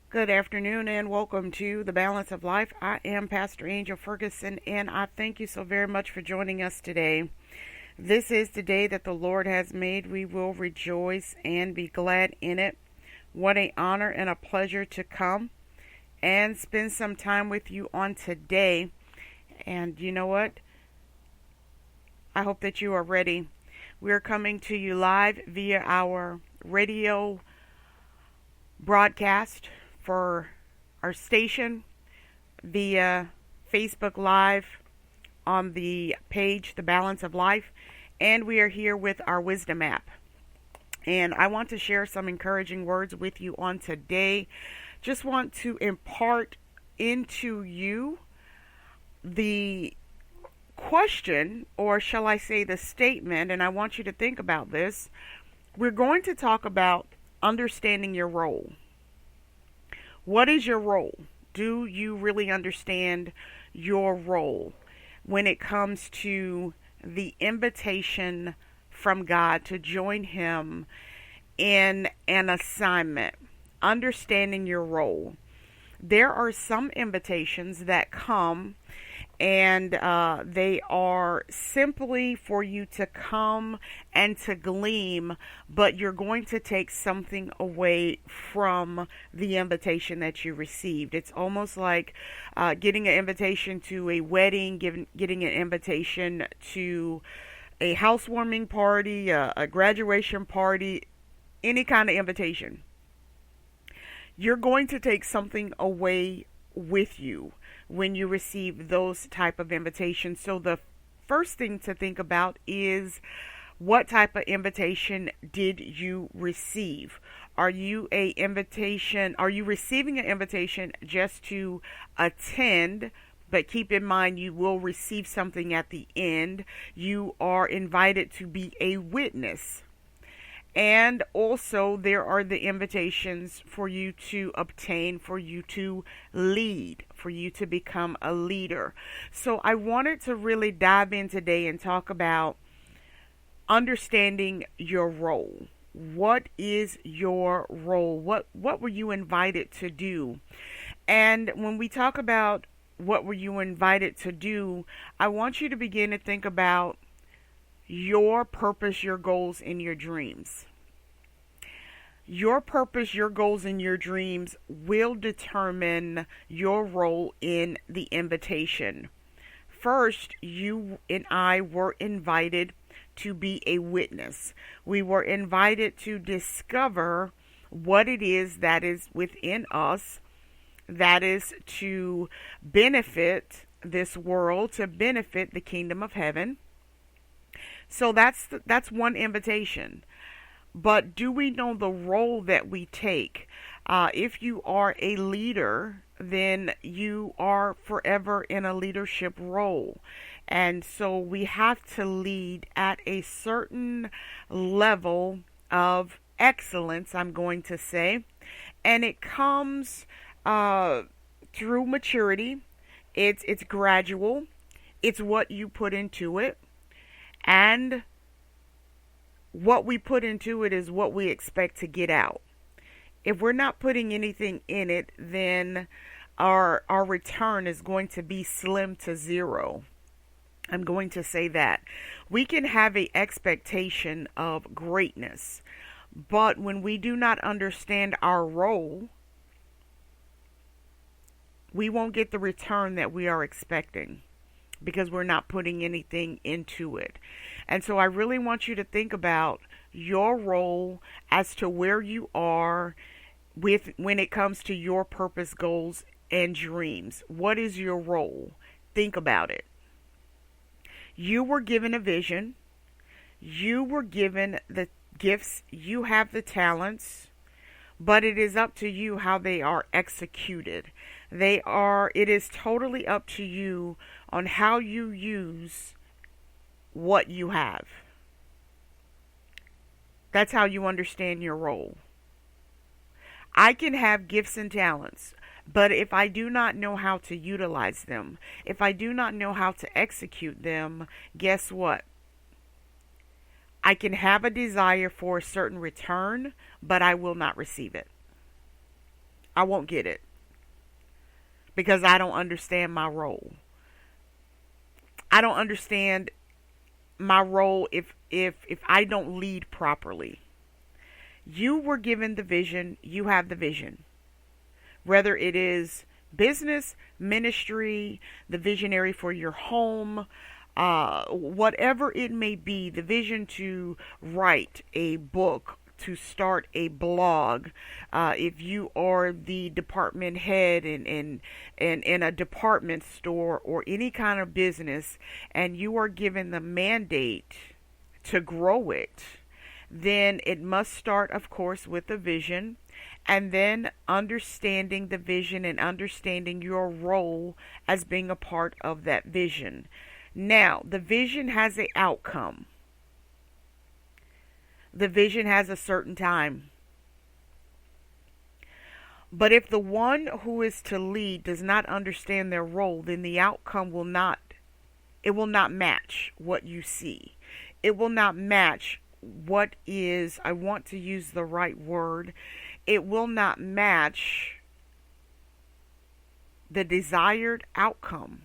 Good afternoon and welcome to The Balance of Life. I am Pastor Angel Ferguson and I thank you so very much for joining us today. This is the day that the Lord has made. We will rejoice and be glad in it. What an honor and a pleasure to come and spend some time with you on today. And you know what? I hope that you are ready. We are coming to you live via our radio broadcast for our station via Facebook Live on the page The Balance of Life, and we are here with our Wisdom app. And I want to share some encouraging words with you on today. Just want to impart into you the question, or shall I say the statement, and I want you to think about this. We're going to talk about understanding your role. What is your role? Do you really understand your role when it comes to the invitation from God to join Him in an assignment? Understanding your role. There are some invitations that come and they are simply for you to come and to glean, but you're going to take something away from the invitation that you received. It's almost like getting an invitation to a wedding, getting an invitation to a housewarming party, a graduation party, any kind of invitation. You're going to take something away with you when you receive those type of invitations. So the first thing to think about is, what type of invitation did you receive? Are you receiving an invitation just to attend? But keep in mind, you will receive something at the end. You are invited to be a witness. And also, there are the invitations for you to obtain, for you to lead, for you to become a leader. So I wanted to really dive in today and talk about understanding your role. What is your role? What were you invited to do? And when we talk about what were you invited to do, I want you to begin to think about your purpose, your goals, and your dreams. Your purpose, your goals, and your dreams will determine your role in the invitation. First, you and I were invited to be a witness. We were invited to discover what it is that is within us, that is to benefit this world, to benefit the kingdom of heaven. So that's one invitation. But do we know the role that we take? If you are a leader, then you are forever in a leadership role. And so we have to lead at a certain level of excellence, I'm going to say. And it comes through maturity. It's gradual. It's what you put into it. And what we put into it is what we expect to get out. If we're not putting anything in it, then our return is going to be slim to zero. I'm going to say that. We can have a expectation of greatness, but when we do not understand our role, we won't get the return that we are expecting, because we're not putting anything into it. And so I really want you to think about your role as to where you are with when it comes to your purpose, goals, and dreams. What is your role? Think about it. You were given a vision. You were given the gifts. You have the talents, but it is up to you how they are executed. It is totally up to you on how you use what you have. That's how you understand your role. I can have gifts and talents, but if I do not know how to utilize them, if I do not know how to execute them, guess what? I can have a desire for a certain return, but I will not receive it. I won't get it because I don't understand my role. I don't understand my role if I don't lead properly. You were given the vision, you have the vision. Whether it is business, ministry, the visionary for your home, whatever it may be, the vision to write a book, to start a blog, if you are the department head in a department store or any kind of business, and you are given the mandate to grow it, then it must start, of course, with the vision, and then understanding the vision and understanding your role as being a part of that vision. Now, the vision has an outcome. The vision has a certain time. But if the one who is to lead does not understand their role, then the outcome will not match what you see. It will not match what is, I want to use the right word, it will not match the desired outcome.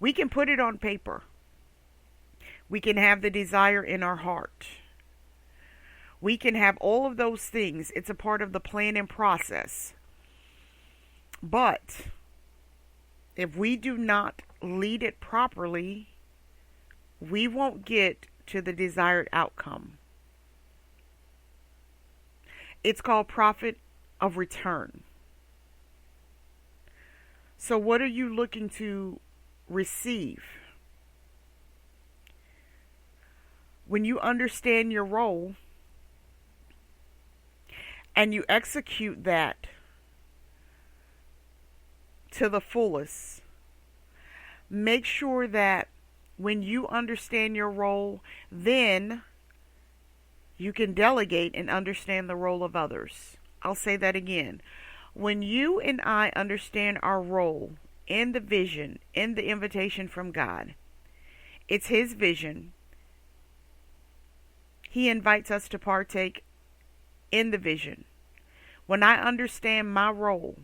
We can put it on paper. We can have the desire in our heart. We can have all of those things. It's a part of the planning process. But if we do not lead it properly, we won't get to the desired outcome. It's called profit of return. So what are you looking to receive? When you understand your role and you execute that to the fullest, make sure that when you understand your role, then you can delegate and understand the role of others. I'll say that again. When you and I understand our role in the vision, in the invitation from God, it's His vision. He invites us to partake in the vision. When I understand my role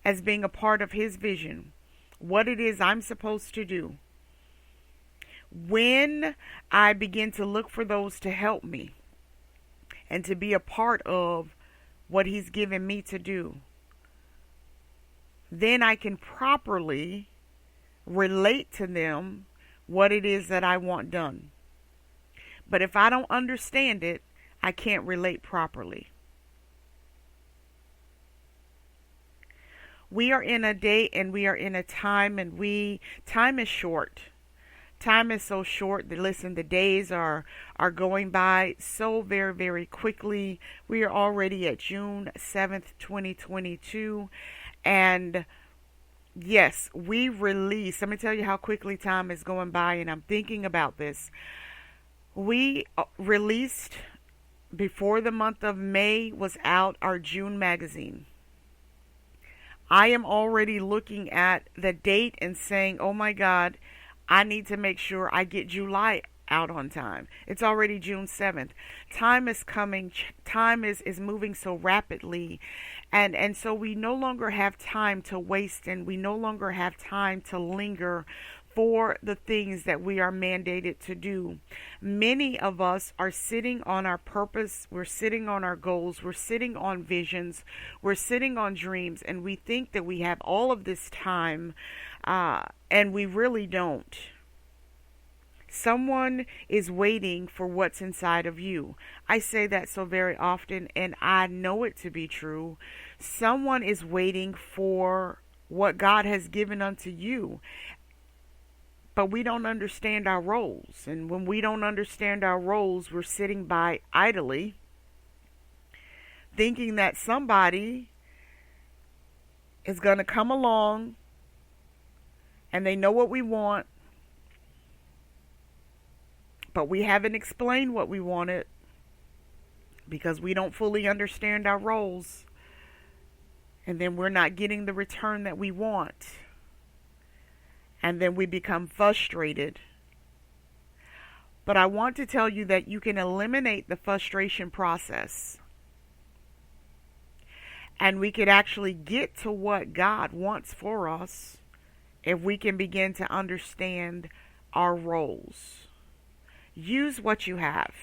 as being a part of His vision, what it is I'm supposed to do, when I begin to look for those to help me and to be a part of what He's given me to do, then I can properly relate to them what it is that I want done. But if I don't understand it, I can't relate properly. We are in a day and we are in a time, and time is short. Time is so short that, listen, the days are going by so very, very quickly. We are already at June 7th, 2022. And yes, we release. Let me tell you how quickly time is going by, and I'm thinking about this. We released, before the month of May was out, our June magazine. I am already looking at the date and saying, oh my God, I need to make sure I get July out on time. It's already June 7th. Time is coming. Time is moving so rapidly. And so we no longer have time to waste, and we no longer have time to linger for the things that we are mandated to do. Many of us are sitting on our purpose, we're sitting on our goals, we're sitting on visions, we're sitting on dreams, and we think that we have all of this time, and we really don't. Someone is waiting for what's inside of you. I say that so very often, and I know it to be true. Someone is waiting for what God has given unto you. But we don't understand our roles. And when we don't understand our roles, we're sitting by idly, thinking that somebody is going to come along and they know what we want, but we haven't explained what we wanted because we don't fully understand our roles. And then we're not getting the return that we want. And then we become frustrated. But I want to tell you that you can eliminate the frustration process. And we could actually get to what God wants for us if we can begin to understand our roles. Use what you have.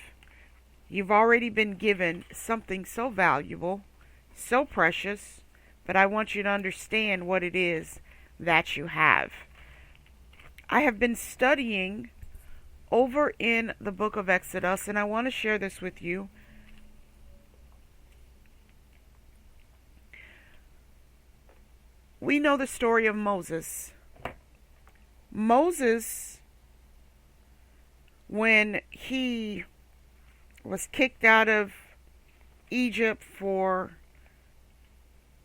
You've already been given something so valuable, so precious, but I want you to understand what it is that you have. I have been studying over in the book of Exodus, and I want to share this with you. We know the story of Moses. Moses, when he was kicked out of Egypt for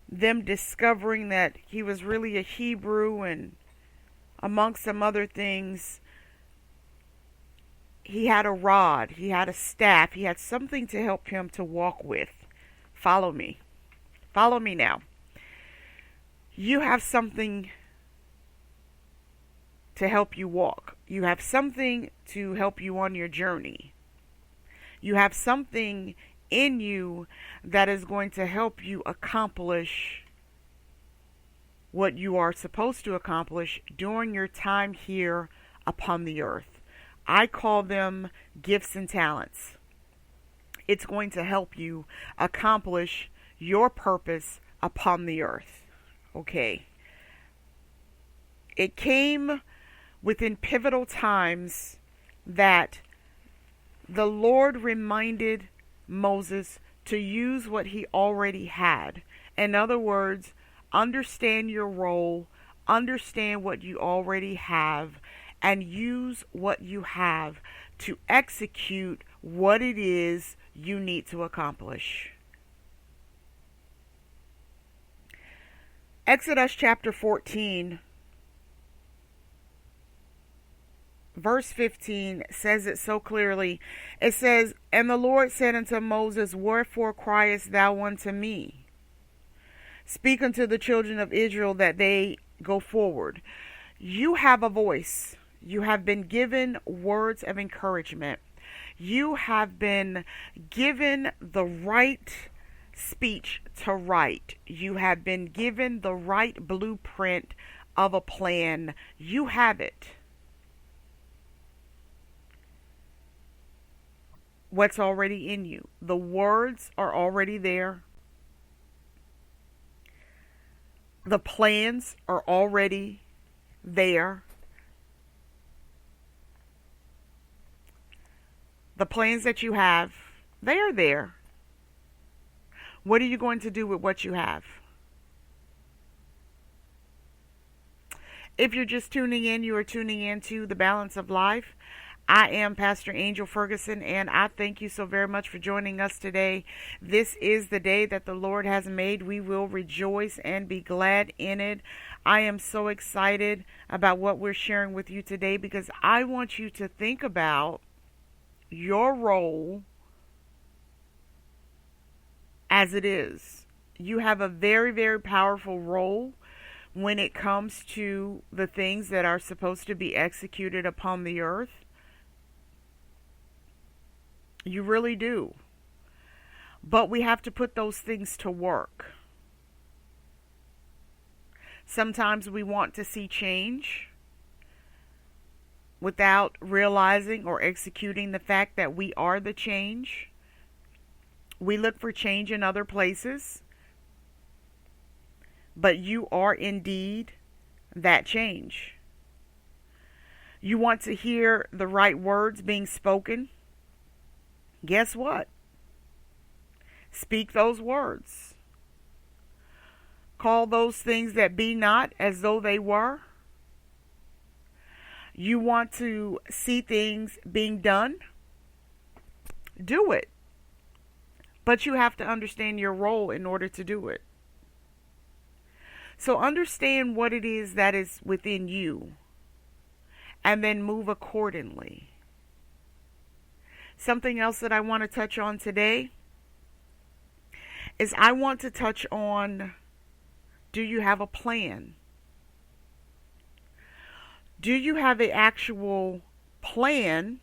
them discovering that he was really a Hebrew, and amongst some other things, he had a rod, he had a staff, he had something to help him to walk with. Follow me. Follow me now. You have something to help you walk. You have something to help you on your journey. You have something in you that is going to help you accomplish what you are supposed to accomplish during your time here upon the earth. I call them gifts and talents. It's going to help you accomplish your purpose upon the earth. Okay. It came within pivotal times that the Lord reminded Moses to use what he already had. In other words, understand your role, understand what you already have, and use what you have to execute what it is you need to accomplish. Exodus chapter 14, verse 15 says it so clearly. It says, "And the Lord said unto Moses, Wherefore criest thou unto me? Speak unto the children of Israel that they go forward." You have a voice. You have been given words of encouragement. You have been given the right speech to write. You have been given the right blueprint of a plan. You have it. What's already in you. The words are already there. The plans are already there. The plans that you have, they are there. What are you going to do with what you have? If you're just tuning in, you are tuning into The Balance of Life. I am Pastor Angel Ferguson, and I thank you so very much for joining us today. This is the day that the Lord has made. We will rejoice and be glad in it. I am so excited about what we're sharing with you today because I want you to think about your role as it is. You have a very, very powerful role when it comes to the things that are supposed to be executed upon the earth. You really do. But we have to put those things to work. Sometimes we want to see change without realizing or executing the fact that we are the change. We look for change in other places, but you are indeed that change. You want to hear the right words being spoken? Guess what? Speak those words. Call those things that be not as though they were. You want to see things being done? Do it. But you have to understand your role in order to do it. So understand what it is that is within you, and then move accordingly. Something else that I want to touch on today is I want to touch on, do you have a plan? Do you have an actual plan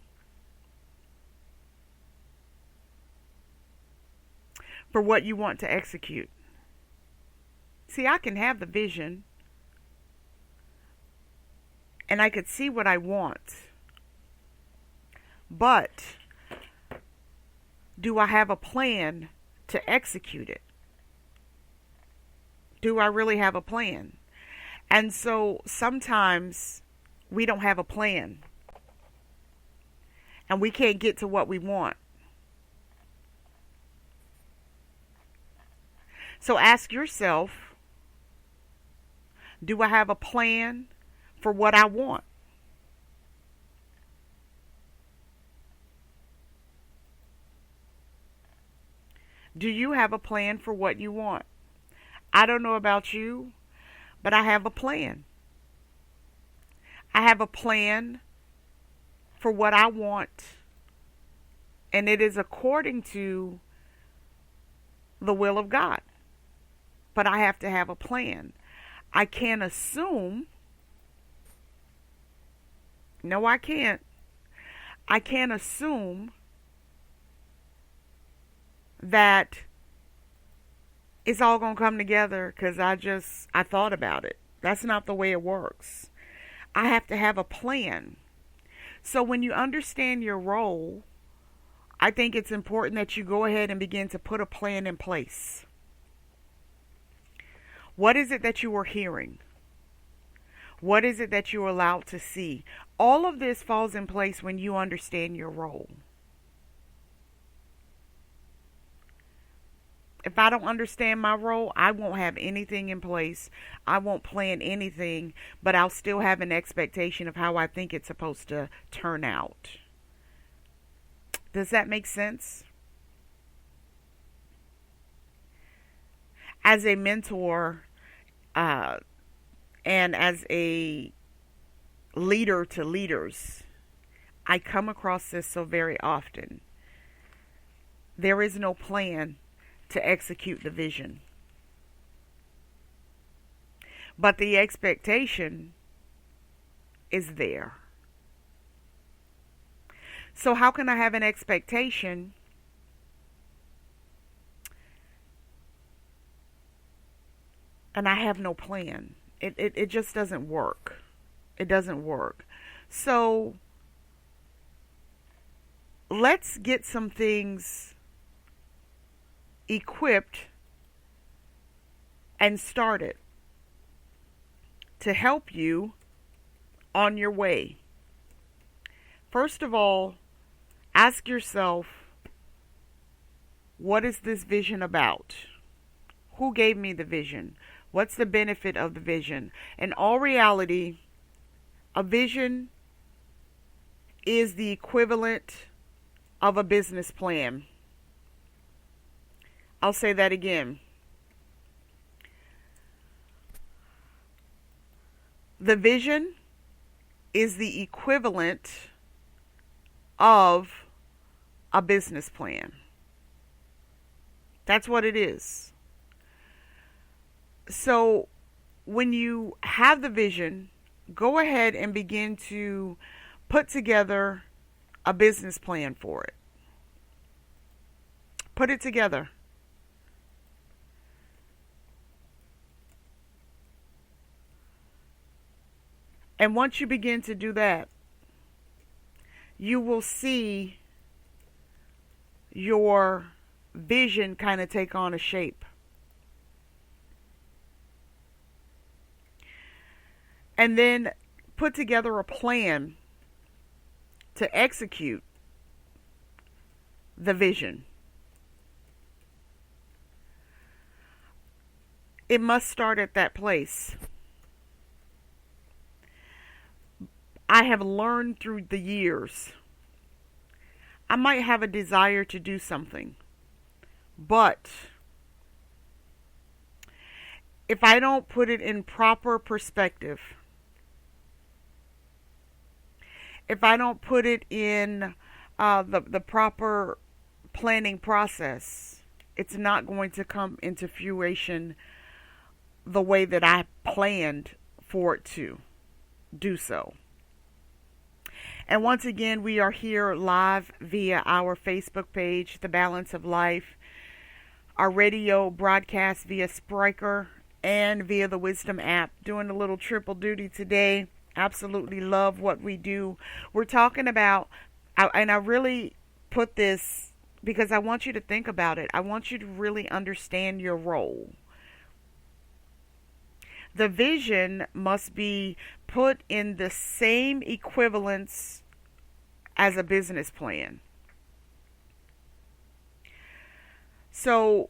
for what you want to execute? See, I can have the vision and I could see what I want. But do I have a plan to execute it? Do I really have a plan? And so sometimes we don't have a plan and we can't get to what we want. So ask yourself, do I have a plan for what I want? Do you have a plan for what you want? I don't know about you, but I have a plan. I have a plan for what I want, and it is according to the will of God. But I have to have a plan. I can't assume. No, I can't. I can't assume that it's all going to come together because I thought about it. That's not the way it works. I have to have a plan. So when you understand your role, I think it's important that you go ahead and begin to put a plan in place. What is it that you are hearing? What is it that you're allowed to see? All of this falls in place when you understand your role. If I don't understand my role, I won't have anything in place. I won't plan anything, but I'll still have an expectation of how I think it's supposed to turn out. Does that make sense? As a mentor and as a leader to leaders, I come across this so very often. There is no plan to execute the vision. But the expectation is there. So how can I have an expectation and I have no plan? It just doesn't work. It doesn't work. So let's get some things equipped and started to help you on your way. First of all, ask yourself, what is this vision about? Who gave me the vision? What's the benefit of the vision? In all reality, a vision is the equivalent of a business plan. I'll say that again. The vision is the equivalent of a business plan. That's what it is. So when you have the vision, go ahead and begin to put together a business plan for it. Put it together. And once you begin to do that, you will see your vision kind of take on a shape. And then put together a plan to execute the vision. It must start at that place. I have learned through the years, I might have a desire to do something, but if I don't put it in proper perspective, if I don't put it in the proper planning process, it's not going to come into fruition the way that I planned for it to do so. And once again, we are here live via our Facebook page, The Balance of Life, our radio broadcast via Spreaker and via the Wisdom app. Doing a little triple duty today. Absolutely love what we do. We're talking about, and I really put this because I want you to think about it. I want you to really understand your role. The vision must be put in the same equivalence as a business plan. So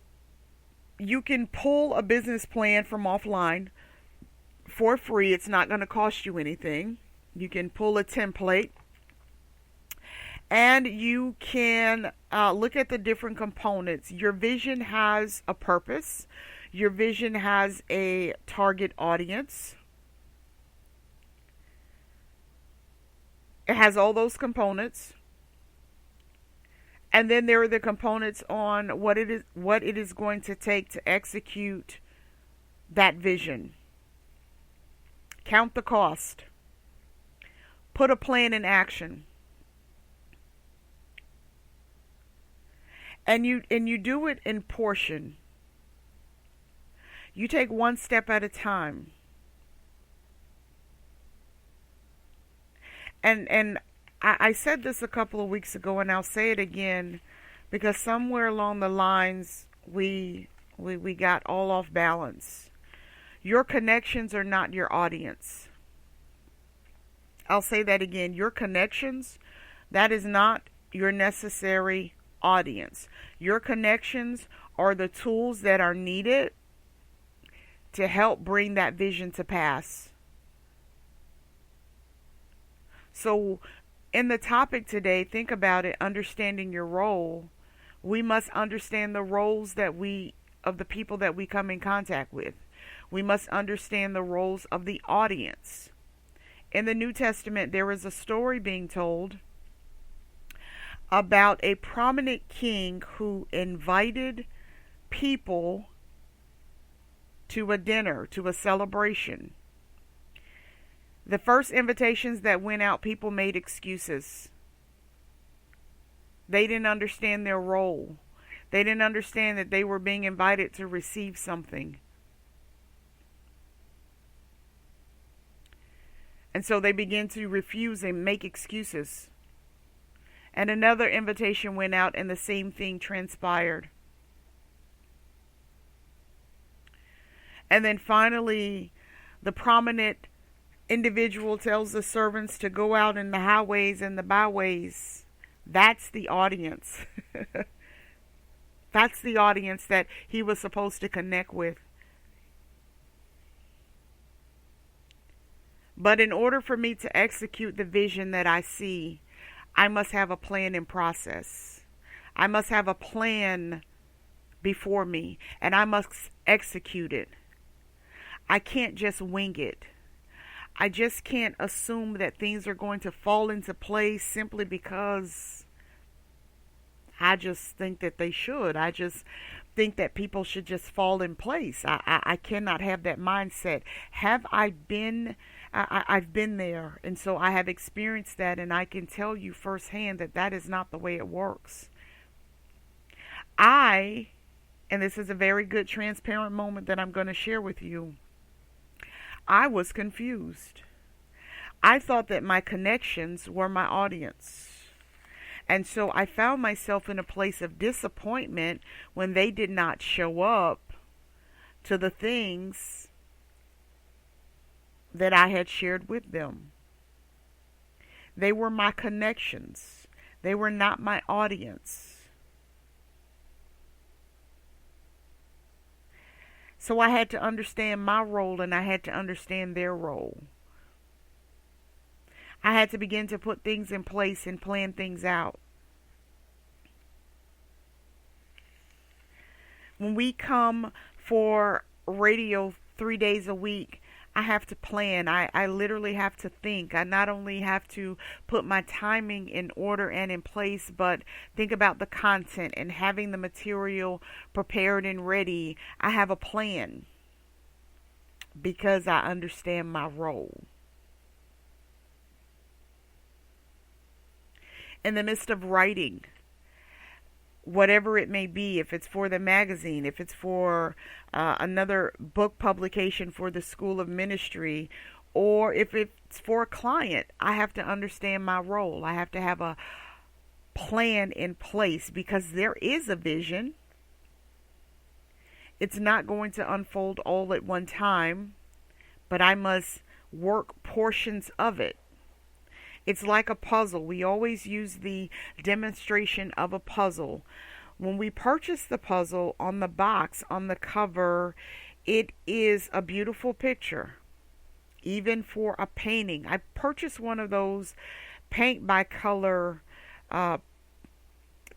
you can pull a business plan from offline for free. It's not going to cost you anything. You can pull a template and you can look at the different components. Your vision has a purpose. Your vision has a target audience. It has all those components. And then there are the components on what it is going to take to execute that vision. Count the cost. Put a plan in action. And you do it in portion. You take one step at a time. And I said this a couple of weeks ago, and I'll say it again, because somewhere along the lines we got all off balance. Your connections are not your audience. I'll say that again. Your connections, that is not your necessary audience. Your connections are the tools that are needed to help bring that vision to pass. So in the topic today, think about it, understanding your role. We must understand the roles of the people that we come in contact with. We must understand the roles of the audience. In the New Testament, there is a story being told about a prominent king who invited people to a dinner, to a celebration. The first invitations that went out, people made excuses. They didn't understand their role. They didn't understand that they were being invited to receive something. And so they began to refuse and make excuses. And another invitation went out and the same thing transpired. And then finally, the prominent individual tells the servants to go out in the highways and the byways. That's the audience. That's the audience that he was supposed to connect with. But in order for me to execute the vision that I see, I must have a plan in process. I must have a plan before me, and I must execute it. I can't just wing it. I just can't assume that things are going to fall into place simply because I just think that they should. I just think that people should just fall in place. I cannot have that mindset. I've been there, and so I have experienced that, and I can tell you firsthand that that is not the way it works. And this is a very good transparent moment that I'm going to share with you, I was confused. I thought that my connections were my audience. And so I found myself in a place of disappointment when they did not show up to the things that I had shared with them. They were my connections. They were not my audience. So I had to understand my role and I had to understand their role. I had to begin to put things in place and plan things out. When we come for radio 3 days a week, I have to plan. I literally have to think. I not only have to put my timing in order and in place, but think about the content and having the material prepared and ready. I have a plan because I understand my role. In the midst of writing, whatever it may be, if it's for the magazine, if it's for another book publication for the School of Ministry, or if it's for a client, I have to understand my role. I have to have a plan in place because there is a vision. It's not going to unfold all at one time, but I must work portions of it. It's like a puzzle. We always use the demonstration of a puzzle. When we purchase the puzzle, on the box, on the cover, it is a beautiful picture. Even for a painting, I purchased one of those paint by color uh,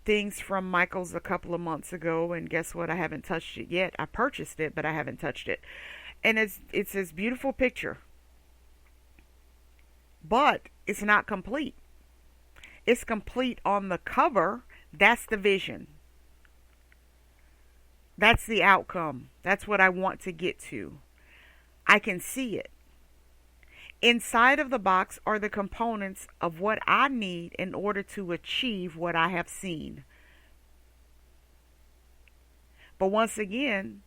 things from Michael's a couple of months ago, and guess what? I haven't touched it yet. I purchased it, but I haven't touched it. And it's this beautiful picture, but it's not complete. It's complete on the cover. That's the vision. That's the outcome. That's what I want to get to. I can see it. Inside of the box are the components of what I need in order to achieve what I have seen. But once again,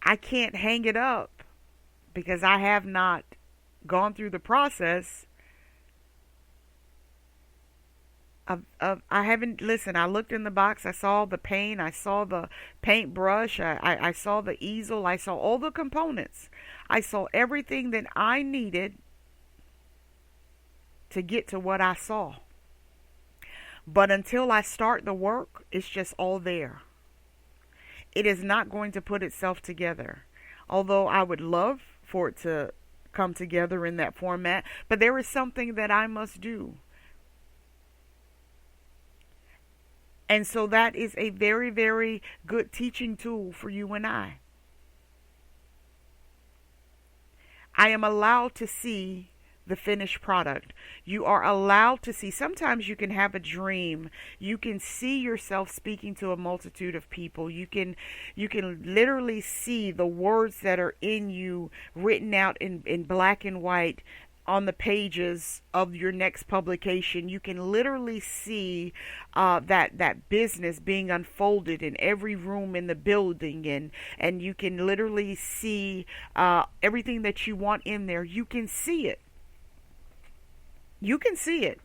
I can't hang it up because I have not gone through the process I haven't, listen, I looked in the box, I saw the paint, I saw the paintbrush, I saw the easel, I saw all the components. I saw everything that I needed to get to what I saw. But until I start the work, it's just all there. It is not going to put itself together. Although I would love for it to come together in that format, but there is something that I must do. And so that is a very, very good teaching tool for you and I. I am allowed to see the finished product. You are allowed to see. Sometimes you can have a dream. You can see yourself speaking to a multitude of people. You can literally see the words that are in you written out in black and white on the pages of your next publication. You can literally see that business being unfolded in every room in the building, and you can literally see everything that you want in there. You can see it. You can see it.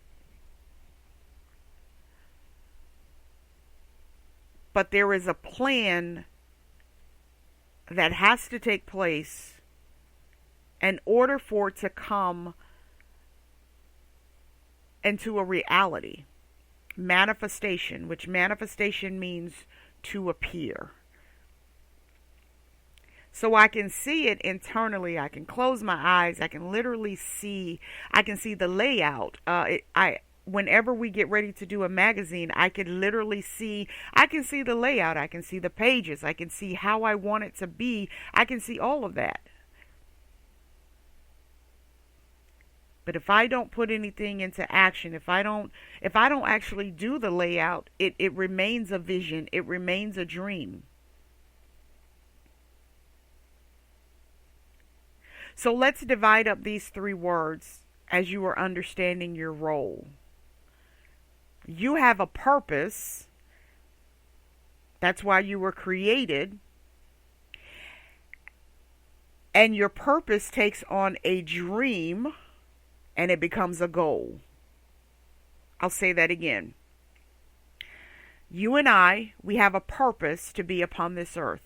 But there is a plan that has to take place in order for it to come into a reality. Manifestation, which manifestation means to appear. So I can see it internally. I can close my eyes. I can literally see. I can see the layout. Whenever we get ready to do a magazine, I can literally see. I can see the layout. I can see the pages. I can see how I want it to be. I can see all of that. But if I don't put anything into action, if I don't actually do the layout, it remains a vision. It remains a dream. So let's divide up these three words as you are understanding your role. You have a purpose. That's why you were created. And your purpose takes on a dream and it becomes a goal. I'll say that again. You and I, we have a purpose to be upon this earth.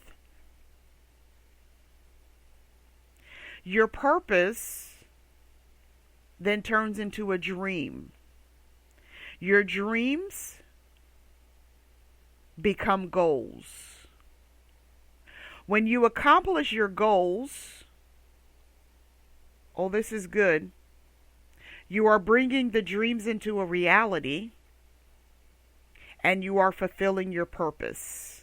Your purpose then turns into a dream. Your dreams become goals. When you accomplish your goals, oh, this is good. You are bringing the dreams into a reality, and you are fulfilling your purpose.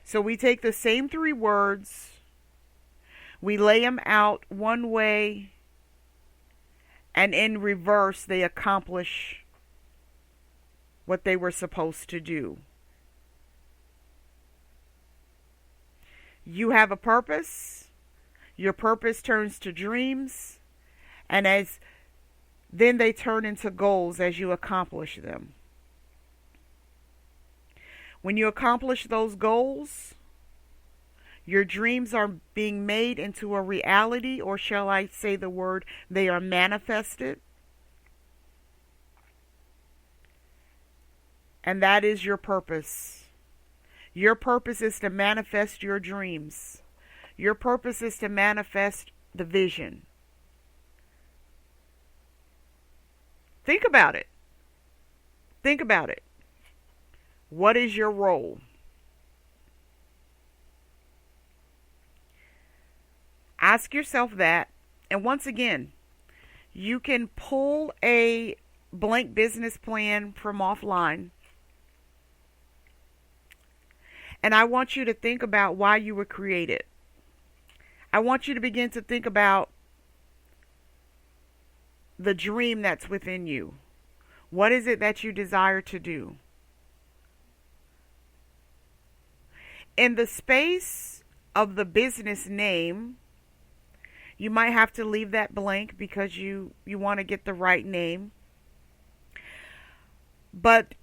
So we take the same three words, we lay them out one way, and in reverse, they accomplish what they were supposed to do. You have a purpose. Your purpose turns to dreams. And as Then they turn into goals as you accomplish them. When you accomplish those goals, your dreams are being made into a reality, or shall I say the word, they are manifested. And that is your purpose. Your purpose is to manifest your dreams. Your purpose is to manifest the vision. Think about it. Think about it. What is your role? Ask yourself that. And once again, you can pull a blank business plan from offline. And I want you to think about why you were created. I want you to begin to think about the dream that's within you. What is it that you desire to do? In the space of the business name, you might have to leave that blank because you want to get the right name. But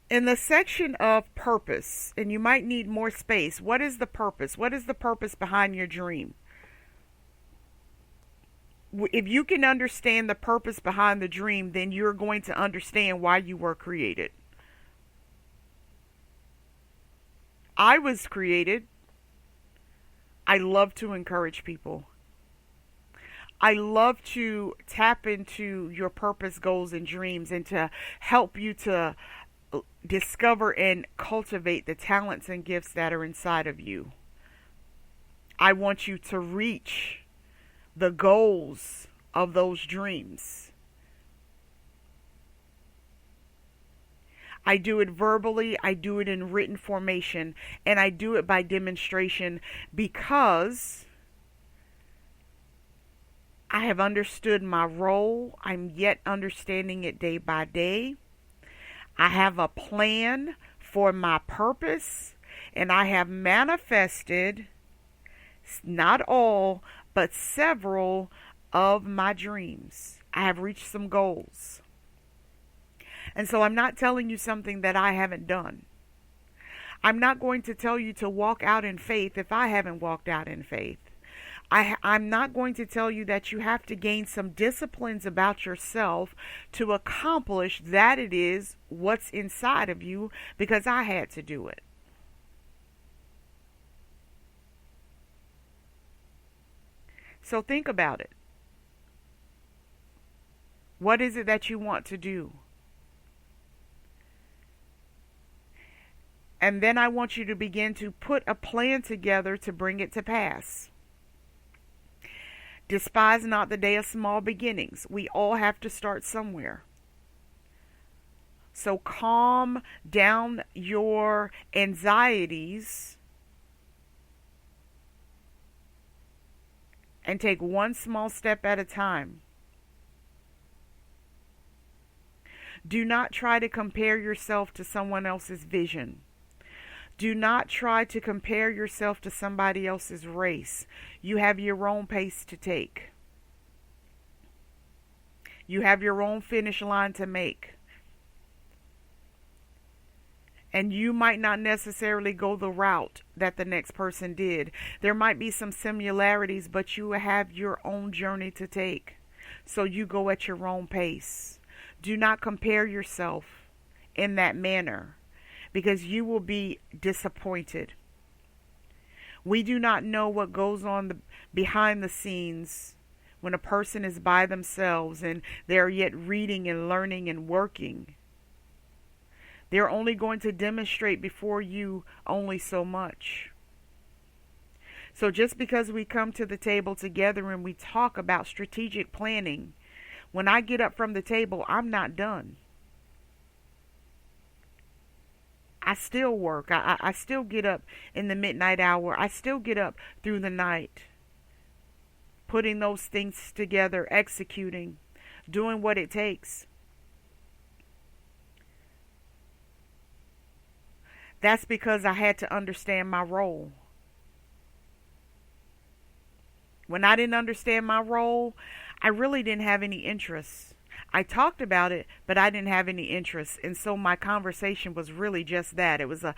in the section of purpose, and you might need more space, what is the purpose? What is the purpose behind your dream? If you can understand the purpose behind the dream, then you're going to understand why you were created. I was created. I love to encourage people. I love to tap into your purpose, goals, and dreams, and to help you to discover and cultivate the talents and gifts that are inside of you. I want you to reach the goals of those dreams. I do it verbally, I do it in written formation, and I do it by demonstration because I have understood my role. I'm yet understanding it day by day. I have a plan for my purpose, and I have manifested not all, but several of my dreams. I have reached some goals. And so I'm not telling you something that I haven't done. I'm not going to tell you to walk out in faith if I haven't walked out in faith. I'm not going to tell you that you have to gain some disciplines about yourself to accomplish that it is what's inside of you, because I had to do it. So think about it. What is it that you want to do? And then I want you to begin to put a plan together to bring it to pass. Despise not the day of small beginnings. We all have to start somewhere. So calm down your anxieties and take one small step at a time. Do not try to compare yourself to someone else's vision. Do not try to compare yourself to somebody else's race. You have your own pace to take. You have your own finish line to make. And you might not necessarily go the route that the next person did. There might be some similarities, but you have your own journey to take. So you go at your own pace. Do not compare yourself in that manner, because you will be disappointed. We do not know what goes on behind the scenes when a person is by themselves and they're yet reading and learning and working. They're only going to demonstrate before you only so much. So just because we come to the table together and we talk about strategic planning, when I get up from the table, I'm not done. I still work. I still get up in the midnight hour. I still get up through the night, putting those things together, executing, doing what it takes. That's because I had to understand my role. When I didn't understand my role, I really didn't have any interest. I talked about it, but I didn't have any interest. And so my conversation was really just that. It was a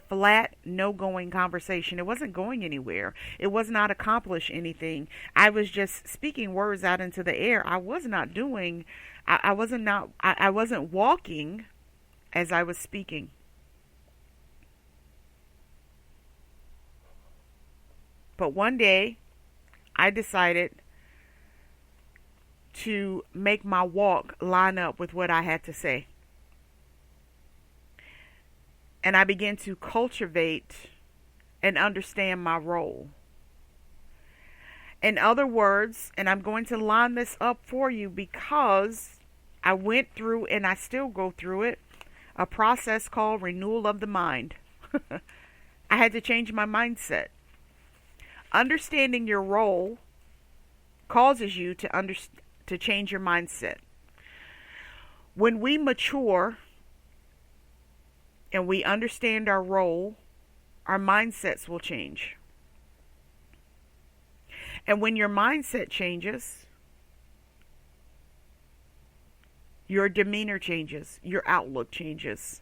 flat no going conversation. It wasn't going anywhere. It was not accomplish anything. I was just speaking words out into the air. I was not doing I wasn't walking as I was speaking. But one day I decided to make my walk line up with what I had to say. And I began to cultivate and understand my role. In other words, and I'm going to line this up for you because I went through and I still go through it, a process called renewal of the mind. I had to change my mindset. Understanding your role causes you to change your mindset. When we mature and we understand our role, our mindsets will change. And when your mindset changes, your demeanor changes, your outlook changes,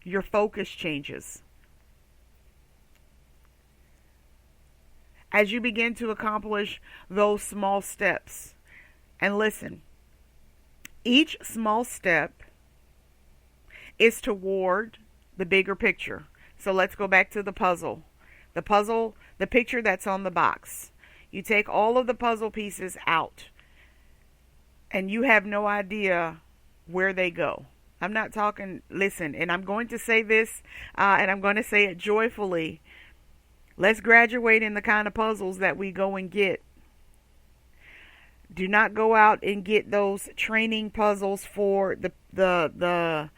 your focus changes. As you begin to accomplish those small steps, and listen, each small step is toward the bigger picture. So let's go back to the puzzle. The picture that's on the box. You take all of the puzzle pieces out, and you have no idea where they go. I'm not talking, listen, and I'm going to say this, and I'm going to say it joyfully. Let's graduate in the kind of puzzles that we go and get. Do not go out and get those training puzzles for the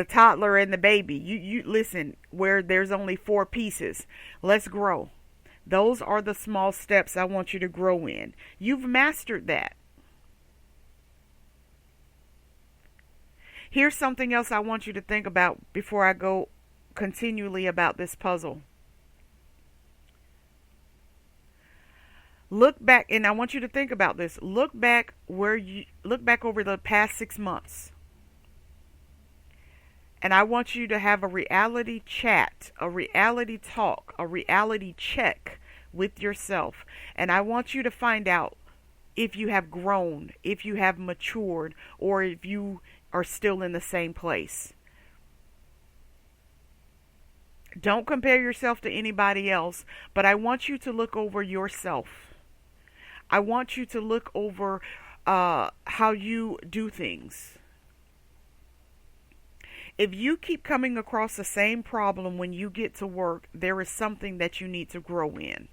toddler and the baby. You listen, where there's only 4 pieces. Let's grow. Those are the small steps I want you to grow in. You've mastered that. Here's something else I want you to think about before I go continually about this puzzle. Look back, and I want you to think about this. Look back over the past 6 months. And I want you to have a reality chat, a reality talk, a reality check with yourself. And I want you to find out if you have grown, if you have matured, or if you are still in the same place. Don't compare yourself to anybody else, but I want you to look over yourself. I want you to look over how you do things. If you keep coming across the same problem when you get to work, there is something that you need to grow in.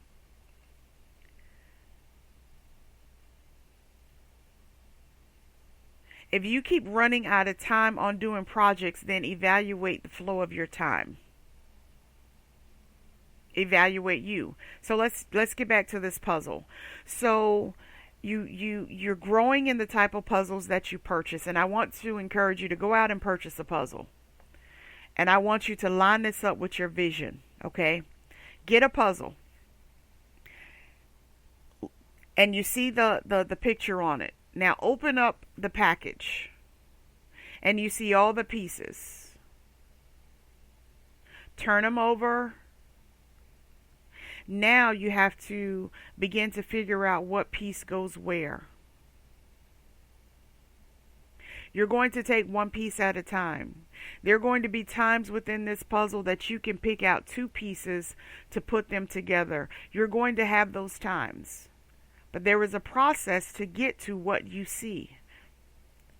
If you keep running out of time on doing projects, then evaluate the flow of your time. Evaluate you. So let's get back to this puzzle. So you're growing in the type of puzzles that you purchase, and I want to encourage you to go out and purchase a puzzle. And I want you to line this up with your vision, okay? Get a puzzle. And you see the picture on it. Now open up the package. And you see all the pieces. Turn them over. Now you have to begin to figure out what piece goes where. You're going to take one piece at a time. There are going to be times within this puzzle that you can pick out 2 pieces to put them together. You're going to have those times. But there is a process to get to what you see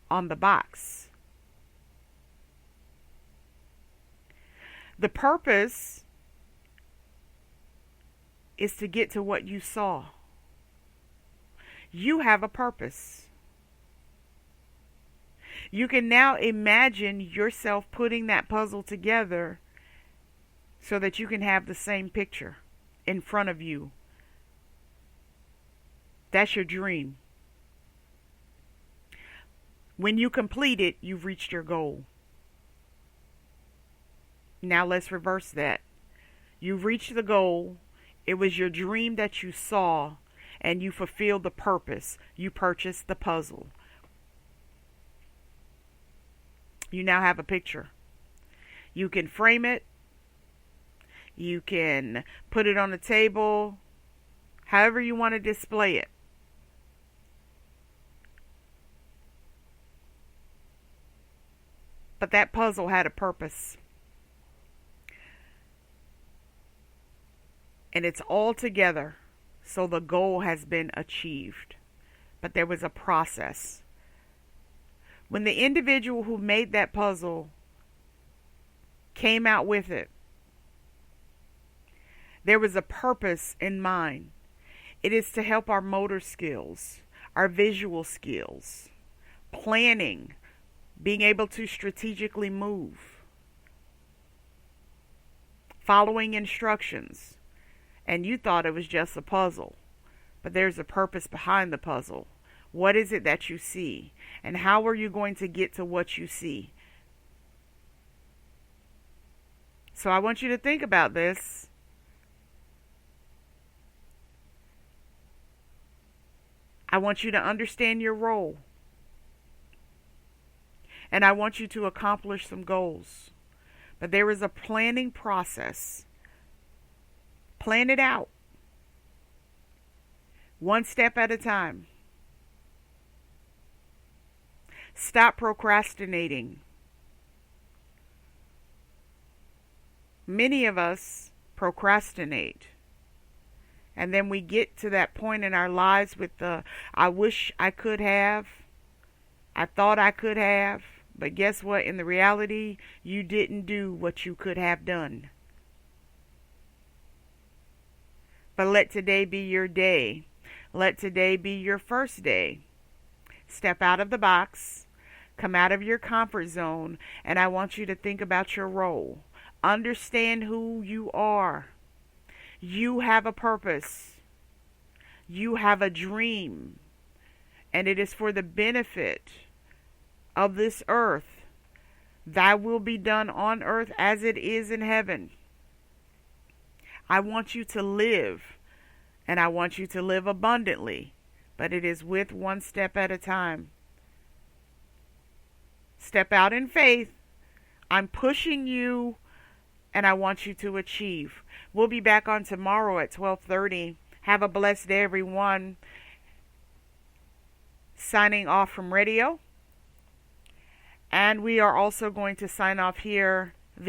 on the box. The purpose is to get to what you saw. You have a purpose. You can now imagine yourself putting that puzzle together so that you can have the same picture in front of you. That's your dream. When you complete it, you've reached your goal. Now let's reverse that. You've reached the goal. It was your dream that you saw, and you fulfilled the purpose. You purchased the puzzle. You now have a picture. You can frame it. You can put it on the table, however you want to display it. But that puzzle had a purpose. And it's all together, so the goal has been achieved. But there was a process. When the individual who made that puzzle came out with it, there was a purpose in mind. It is to help our motor skills, our visual skills, planning, being able to strategically move, following instructions. And you thought it was just a puzzle, but there's a purpose behind the puzzle. What is it that you see? And how are you going to get to what you see? So I want you to think about this. I want you to understand your role. And I want you to accomplish some goals. But there is a planning process. Plan it out. One step at a time. Stop procrastinating. Many of us procrastinate. And then we get to that point in our lives with the, I wish I could have. I thought I could have. But guess what? In the reality, you didn't do what you could have done. But let today be your day. Let today be your first day. Step out of the box. Come out of your comfort zone. And I want you to think about your role. Understand who you are. You have a purpose. You have a dream. And it is for the benefit of this earth. Thy will be done on earth as it is in heaven. I want you to live. And I want you to live abundantly. But it is with one step at a time. Step out in faith. I'm pushing you. And I want you to achieve. We'll be back on tomorrow at 12:30. Have a blessed day, everyone. Signing off from radio. And we are also going to sign off here